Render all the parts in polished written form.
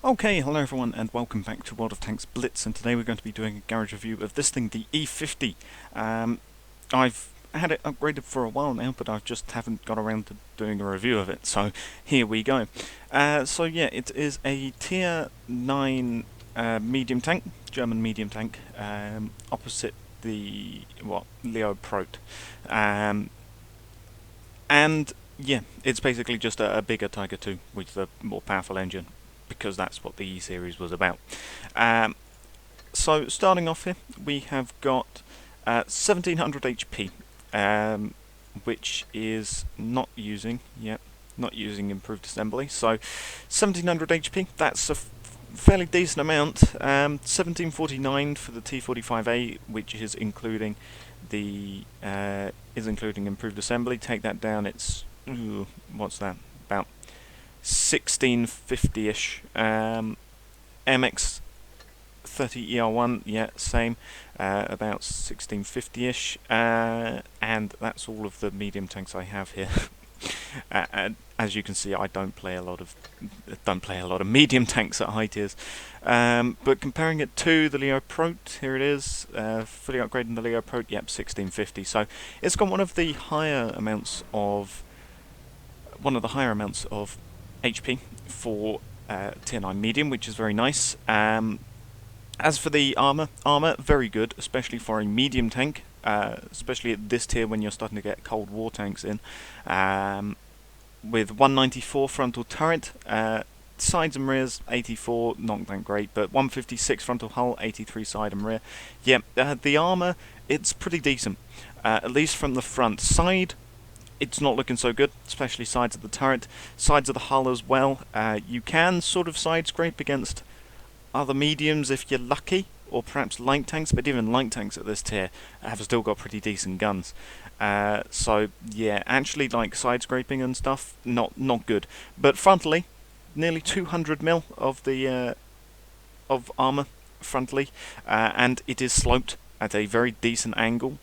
Okay, hello everyone and welcome back to World of Tanks Blitz, and today we're going to be doing a garage review of this thing, the E50. I've had it upgraded for a while now, but I just haven't got around to doing a review of it, so here we go. So yeah, it is a tier 9 medium tank, German medium tank, opposite the, Leoprot. And yeah, it's basically just a bigger Tiger 2 with a more powerful engine, because that's what the E series was about. So starting off here, we have got 1700 HP, which is not using improved assembly. So 1700 HP, that's a fairly decent amount. 1749 for the T45A, which is including the improved assembly. Take that down, it's what's that, about 1650-ish. MX 30 ER1, yeah, same, about 1650-ish, and that's all of the medium tanks I have here. And as you can see, I don't play a lot of medium tanks at high tiers. But comparing it to the Leoprot, here it is, fully upgrading the Leoprot, yep, 1650. So it's got one of the higher amounts of HP for tier 9 medium, which is very nice. As for the armour, very good, especially for a medium tank, especially at this tier when you're starting to get Cold War tanks in. With 194 frontal turret, sides and rears 84, not that great, but 156 frontal hull, 83 side and rear. Yeah, the armour, it's pretty decent, at least from the front. Side, it's not looking so good, especially sides of the turret, sides of the hull as well. You can sort of side scrape against other mediums if you're lucky, or perhaps light tanks, but even light tanks at this tier have still got pretty decent guns. So yeah, actually like side scraping and stuff, not good. But frontally, nearly 200 mil of the of armor frontally, and it is sloped at a very decent angle.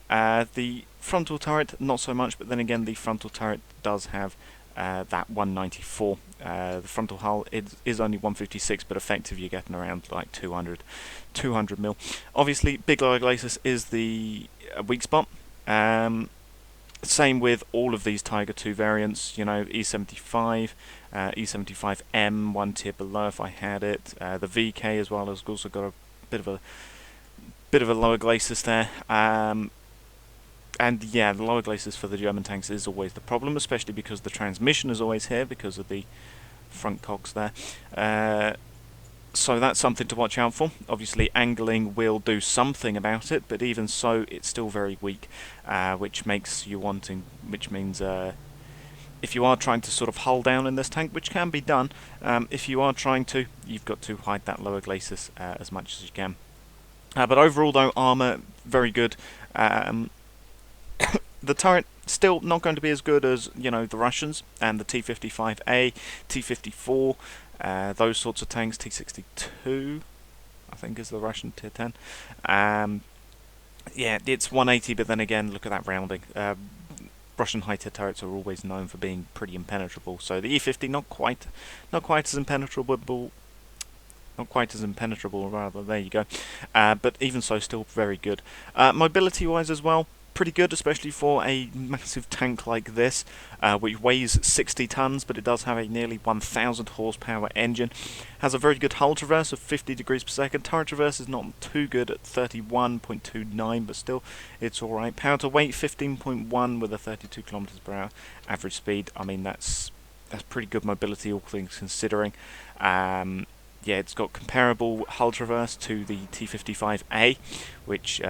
The frontal turret, not so much, but then again, the frontal turret does have that 194. The frontal hull is only 156, but effective you're getting around like 200 mil. Obviously, big lower glacis is the weak spot. Same with all of these Tiger 2 variants, you know, E75, E75M, one tier below if I had it. The VK as well has also got a bit of a lower glacis there. And yeah, the lower glacis for the German tanks is always the problem, especially because the transmission is always here because of the front cogs there. So that's something to watch out for. Obviously, angling will do something about it, but even so, it's still very weak, which means if you are trying to sort of hull down in this tank, which can be done, if you are trying to, you've got to hide that lower glacis as much as you can. But overall, though, armor very good. The turret still not going to be as good as, you know, the Russians and the T55A, T54, those sorts of tanks. T62, I think, is the Russian tier 10. Yeah, it's 180, but then again, look at that rounding. Russian high tier turrets are always known for being pretty impenetrable. So the E50 not quite as impenetrable. Rather, there you go. But even so, still very good. Mobility-wise as well, pretty good, especially for a massive tank like this, which weighs 60 tons, but it does have a nearly 1000 horsepower engine. Has a very good hull traverse of 50 degrees per second. Turret traverse is not too good at 31.29, but still, it's alright. Power to weight 15.1 with a 32 kilometers per hour average speed. I mean, that's pretty good mobility, all things considering. Yeah, it's got comparable hull traverse to the T55A, which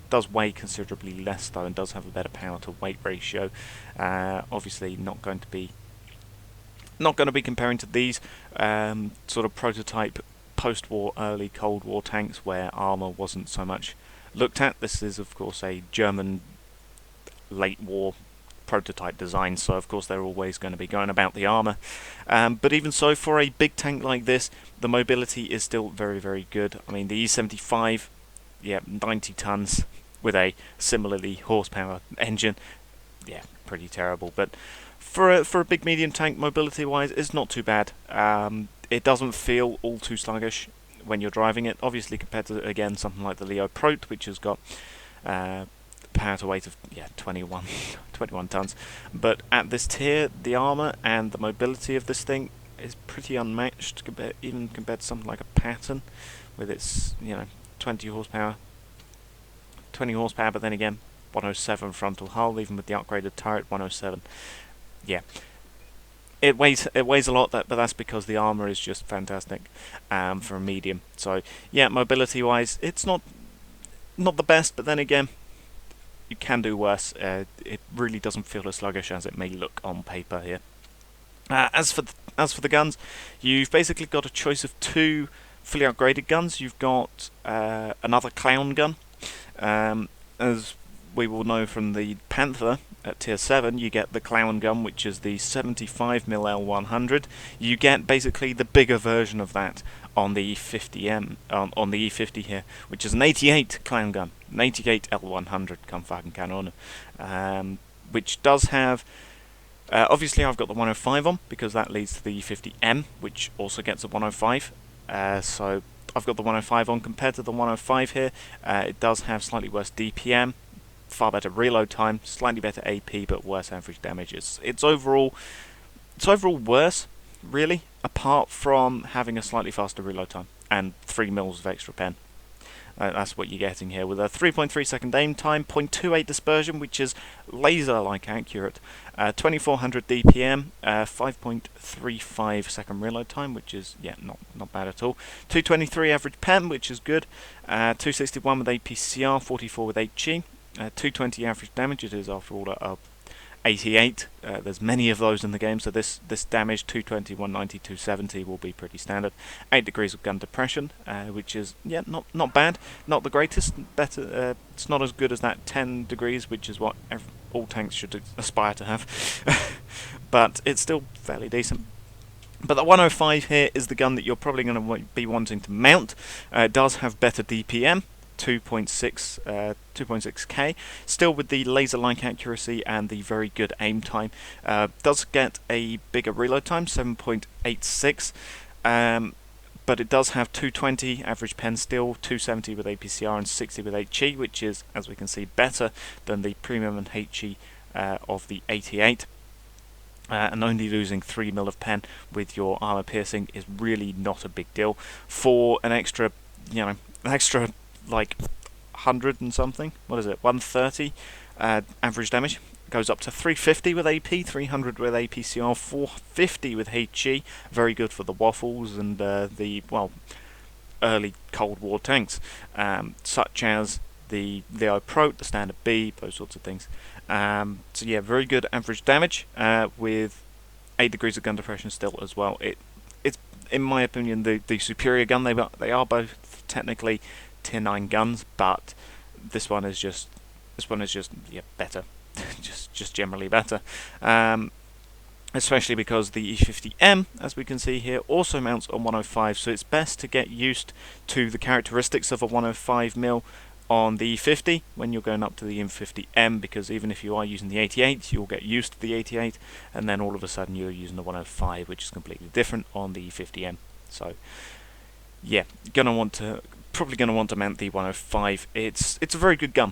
does weigh considerably less though, and does have a better power to weight ratio. Obviously, not going to be comparing to these sort of prototype post-war, early Cold War tanks where armor wasn't so much looked at. This is, of course, a German late war prototype design, so of course they're always going to be going about the armor. But even so, for a big tank like this, the mobility is still very, very good. I mean, the E75, yeah, 90 tons with a similarly horsepower engine, yeah, pretty terrible. But for a big medium tank, mobility wise, it's not too bad. it doesn't feel all too sluggish when you're driving it. Obviously, compared to again something like the Leo Prote, which has got power to weight of 21 tons. But at this tier, the armour and the mobility of this thing is pretty unmatched, even compared to something like a Pattern, with its 20 horsepower. But then again, 107 frontal hull, even with the upgraded turret, 107. Yeah, it weighs a lot, but that's because the armour is just fantastic for a medium. So yeah, mobility-wise, it's not the best, but then again, you can do worse. It really doesn't feel as sluggish as it may look on paper here. As for the guns, you've basically got a choice of two fully upgraded guns. You've got another clown gun. As we will know from the Panther at tier 7, you get the clown gun, which is the 75mm L100. You get basically the bigger version of that on the E50M, on the E50 here, which is an 88 clown gun, an 88 L100, come fucking Canon, which does have. Obviously, I've got the 105 on because that leads to the E50M, which also gets a 105. So I've got the 105 on compared to the 105 here. It does have slightly worse DPM, far better reload time, slightly better AP, but worse average damage. It's overall worse, really, apart from having a slightly faster reload time and 3 mils of extra pen. That's what you're getting here, with a 3.3 second aim time, 0.28 dispersion, which is laser-like accurate, 2400 DPM, 5.35 second reload time, which is not bad at all. 223 average pen, which is good. 261 with APCR, 44 with HE. 220 average damage. It is after all a 88. There's many of those in the game, so this damage 220, 190, 270 will be pretty standard. 8 degrees of gun depression, which is not bad, not the greatest. Better, it's not as good as that 10 degrees, which is what all tanks should aspire to have, but it's still fairly decent. But the 105 here is the gun that you're probably going to be wanting to mount. It does have better DPM. 2.6k, still with the laser-like accuracy and the very good aim time. Does get a bigger reload time, 7.86, but it does have 220 average pen still, 270 with APCR and 60 with HE, which is, as we can see, better than the premium and HE of the 88. And only losing 3 mil of pen with your armor piercing is really not a big deal. For an extra, like 100 and something, 130 average damage, goes up to 350 with AP, 300 with APCR, 450 with HE, very good for the waffles and the early Cold War tanks, such as the Leo Prote, the Standard B, those sorts of things. So yeah, very good average damage with 8 degrees of gun depression still as well. It's in my opinion the superior gun. They are both technically tier 9 guns, but this one is just better, just generally better, especially because the E50M, as we can see here, also mounts on 105, so it's best to get used to the characteristics of a 105mm on the E50 when you're going up to the M50M, because even if you are using the 88, you'll get used to the 88, and then all of a sudden you're using the 105, which is completely different on the E50M. So yeah, probably going to want to mount the 105. It's a very good gun.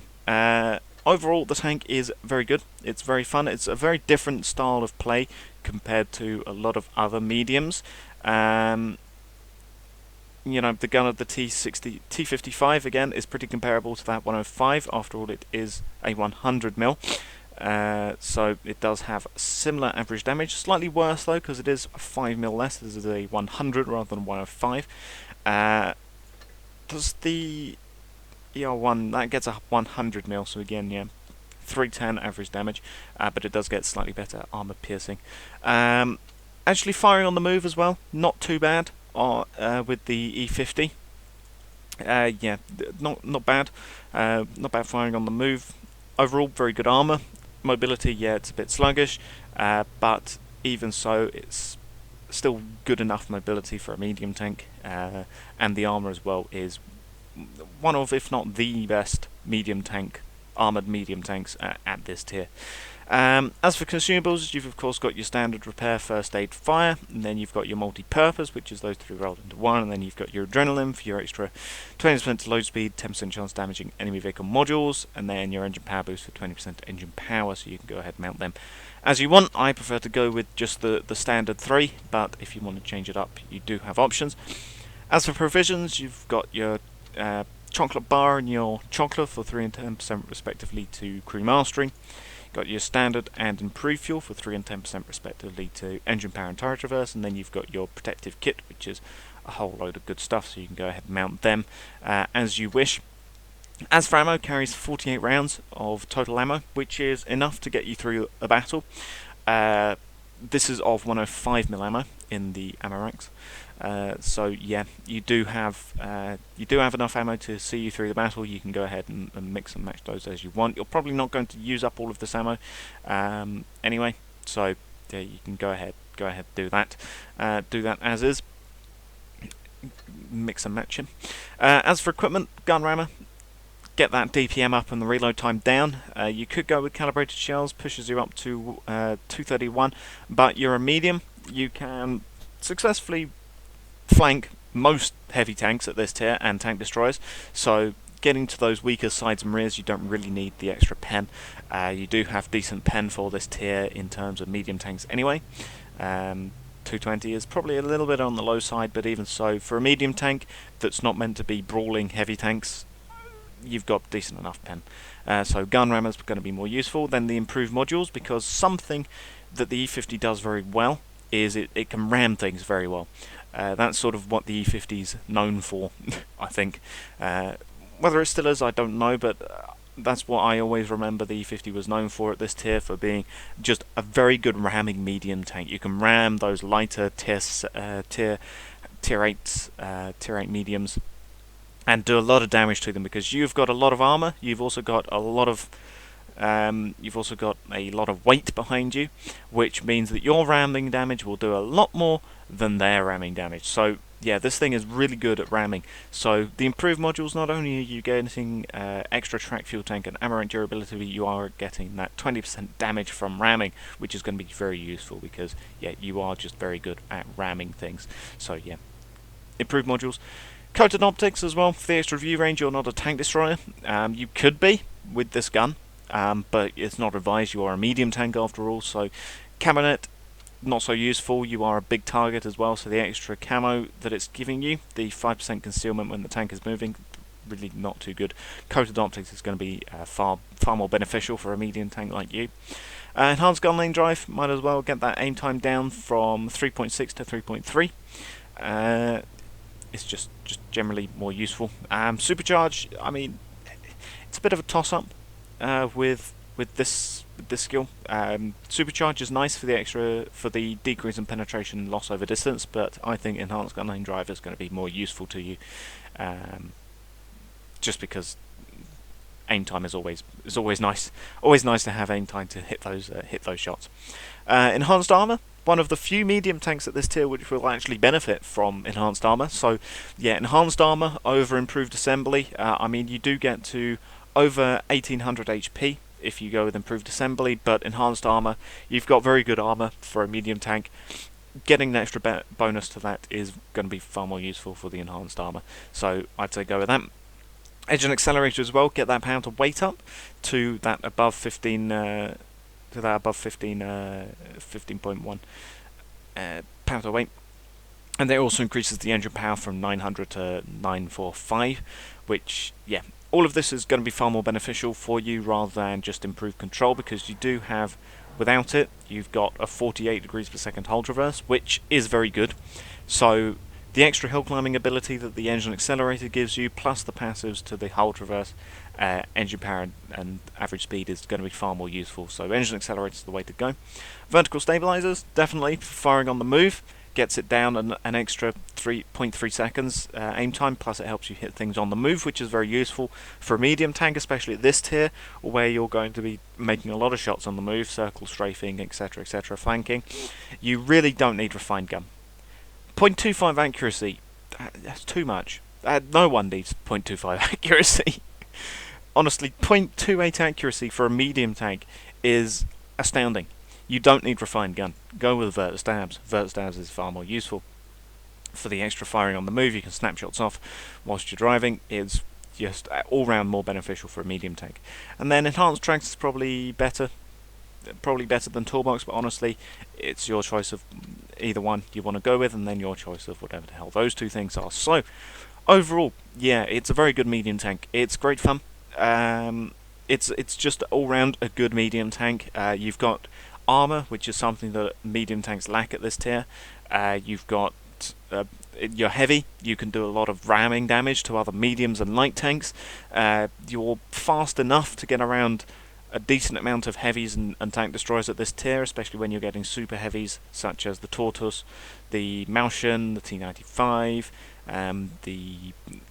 Overall, the tank is very good. It's very fun. It's a very different style of play compared to a lot of other mediums. The gun of the T55 again is pretty comparable to that 105. After all, it is a 100mm. So it does have similar average damage. Slightly worse though, because it is 5mm less. This is a 100 rather than 105. Does the ER1, that gets a 100mm, so again, 310 average damage, but it does get slightly better armor piercing. Actually firing on the move as well, not too bad with the E50. Not bad. Not bad firing on the move. Overall, very good armor. Mobility, it's a bit sluggish, but even so, it's still good enough mobility for a medium tank, and the armor as well is one of, if not the best, armored medium tanks at this tier. As for consumables, you've of course got your standard repair, first aid, fire, and then you've got your multi-purpose, which is those three rolled into one, and then you've got your adrenaline for your extra 20% to load speed, 10% chance damaging enemy vehicle modules, and then your engine power boost for 20% engine power, so you can go ahead and mount them as you want. I prefer to go with just the standard three, but if you want to change it up, you do have options. As for provisions, you've got your chocolate bar and your chocolate for 3 and 10% respectively to crew mastering. Got your standard and improved fuel for 3 and 10% respectively to engine power and turret reverse, and then you've got your protective kit, which is a whole load of good stuff, so you can go ahead and mount them as you wish. As for ammo, carries 48 rounds of total ammo, which is enough to get you through a battle. This is of 105mm ammo in the ammo ranks. So yeah, you do have enough ammo to see you through the battle. You can go ahead and mix and match those as you want. You're probably not going to use up all of this ammo anyway, so yeah, you can go ahead do that as is. Mix and match him. As for equipment, gun rammer, get that DPM up and the reload time down. You could go with calibrated shells, pushes you up to 231, but you're a medium. You can successfully flank most heavy tanks at this tier and tank destroyers, so getting to those weaker sides and rears, you don't really need the extra pen. You do have decent pen for this tier in terms of medium tanks anyway. 220 is probably a little bit on the low side, but even so, for a medium tank that's not meant to be brawling heavy tanks, you've got decent enough pen. So gun rammer's going to be more useful than the improved modules, because something that the E50 does very well is it can ram things very well. That's sort of what the E50's known for, I think. Whether it still is, I don't know, but that's what I always remember the E50 was known for at this tier, for being just a very good ramming medium tank. You can ram those lighter tier 8 mediums and do a lot of damage to them, because you've got a lot of armor. You've also got a lot of weight behind you, which means that your ramming damage will do a lot more than their ramming damage. So yeah, this thing is really good at ramming. So the improved modules, not only are you getting extra track, fuel tank and ammo and durability, but you are getting that 20% damage from ramming, which is going to be very useful, because yeah, you are just very good at ramming things. So yeah, improved modules. Coated optics as well, for the extra view range. You're not a tank destroyer. You could be with this gun, but it's not advised. You are a medium tank after all, so camonet, not so useful. You are a big target as well, so the extra camo that it's giving you, the 5% concealment when the tank is moving, really not too good. Coated optics is going to be far more beneficial for a medium tank like you. Enhanced gun lane drive, might as well get that aim time down from 3.6 to 3.3. It's just generally more useful. Supercharge, I mean, it's a bit of a toss-up with this skill. Supercharge is nice for the decrease in penetration and loss over distance, but I think enhanced gun lane drive is going to be more useful to you, just because aim time is always nice. Always nice to have aim time to hit those shots. Enhanced armor, one of the few medium tanks at this tier which will actually benefit from enhanced armor. So yeah, enhanced armor over improved assembly. I mean, you do get to over 1800 HP if you go with improved assembly, but enhanced armor, you've got very good armor for a medium tank. Getting an extra bonus to that is going to be far more useful for the enhanced armor, so I'd say go with that. Engine accelerator as well, get that pound of weight up to that above 15.1 pound of weight, and that also increases the engine power from 900 to 945, which yeah, all of this is going to be far more beneficial for you rather than just improved control, because you do have, without it, you've got a 48 degrees per second hold reverse, which is very good. So the extra hill climbing ability that the engine accelerator gives you, plus the passives to the hold reverse, engine power and average speed, is going to be far more useful. So engine accelerator is the way to go. Vertical stabilizers, definitely for firing on the move, gets it down an extra 3.3 seconds aim time, plus it helps you hit things on the move, which is very useful for a medium tank, especially at this tier, where you're going to be making a lot of shots on the move, circle, strafing, etc, flanking. You really don't need refined gun. 0.25 accuracy, that's too much. No one needs 0.25 accuracy. Honestly, 0.28 accuracy for a medium tank is astounding. You don't need refined gun. Go with vert stabs. Vert stabs is far more useful for the extra firing on the move. You can snap shots off whilst you're driving. It's just all round more beneficial for a medium tank. And then enhanced tracks is probably better than toolbox, but honestly, it's your choice of either one you want to go with, and then your choice of whatever the hell those two things are. So overall, yeah, it's a very good medium tank. It's great fun. It's just all round a good medium tank. You've got armour, which is something that medium tanks lack at this tier. You've got you're heavy. You can do a lot of ramming damage to other mediums and light tanks. You're fast enough to get around a decent amount of heavies and tank destroyers at this tier, especially when you're getting super heavies such as the Tortoise, the Malshan, the T95,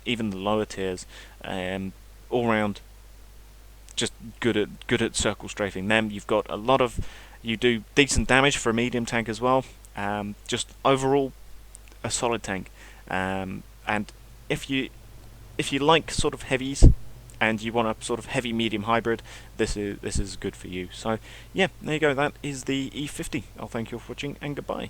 even the lower tiers. All round, just good at circle strafing them. You've got you do decent damage for a medium tank as well. Just overall, a solid tank. And if you like sort of heavies, and you want a sort of heavy medium hybrid, this is good for you. So yeah, there you go. That is the E50. I'll thank you for watching, and goodbye.